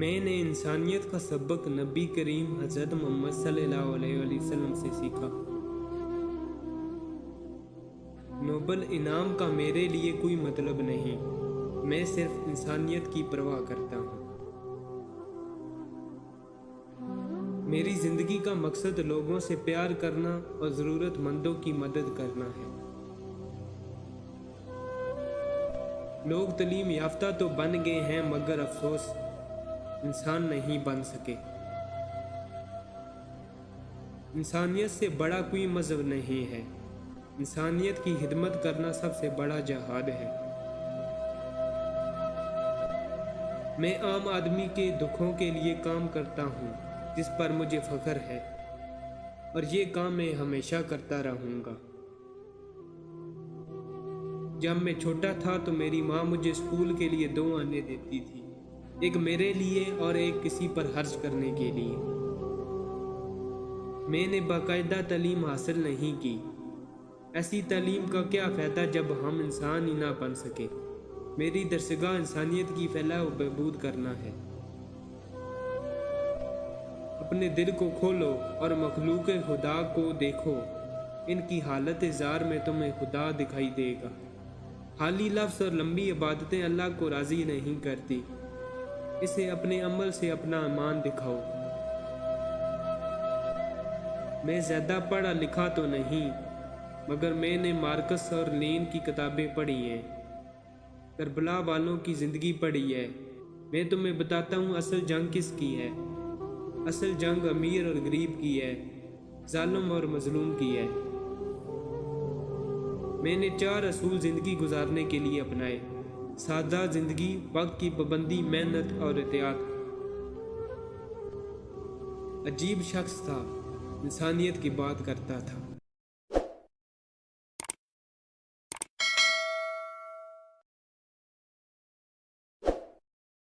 میں نے انسانیت کا سبق نبی کریم حضرت محمد صلی اللہ علیہ وسلم سے سیکھا۔ نوبل انعام کا میرے لیے کوئی مطلب نہیں، میں صرف انسانیت کی پرواہ کرتا ہوں۔ میری زندگی کا مقصد لوگوں سے پیار کرنا اور ضرورت مندوں کی مدد کرنا ہے۔ لوگ تعلیم یافتہ تو بن گئے ہیں مگر افسوس انسان نہیں بن سکے۔ انسانیت سے بڑا کوئی مذہب نہیں ہے، انسانیت کی خدمت کرنا سب سے بڑا جہاد ہے۔ میں عام آدمی کے دکھوں کے لیے کام کرتا ہوں جس پر مجھے فخر ہے، اور یہ کام میں ہمیشہ کرتا رہوں گا۔ جب میں چھوٹا تھا تو میری ماں مجھے اسکول کے لیے 2 آنے دیتی تھی، ایک میرے لیے اور ایک کسی پر خرچ کرنے کے لیے۔ میں نے باقاعدہ تعلیم حاصل نہیں کی۔ ایسی تعلیم کا کیا فائدہ جب ہم انسان ہی نہ بن سکے۔ میری درسگاہ انسانیت کی فلاح و بہبود کرنا ہے۔ اپنے دل کو کھولو اور مخلوق خدا کو دیکھو، ان کی حالت زار میں تمہیں خدا دکھائی دے گا۔ خالی لفظ اور لمبی عبادتیں اللہ کو راضی نہیں کرتی، اسے اپنے عمل سے اپنا ایمان دکھاؤ۔ میں زیادہ پڑھا لکھا تو نہیں، مگر میں نے مارکس اور لین کی کتابیں پڑھی ہیں، کربلا والوں کی زندگی پڑھی ہے۔ میں تمہیں بتاتا ہوں اصل جنگ کس کی ہے۔ اصل جنگ امیر اور غریب کی ہے، ظالم اور مظلوم کی ہے۔ میں نے 4 اصول زندگی گزارنے کے لیے اپنائے: سادہ زندگی، وقت کی پابندی، محنت اور احتیاط۔ عجیب شخص تھا، انسانیت کی بات کرتا تھا۔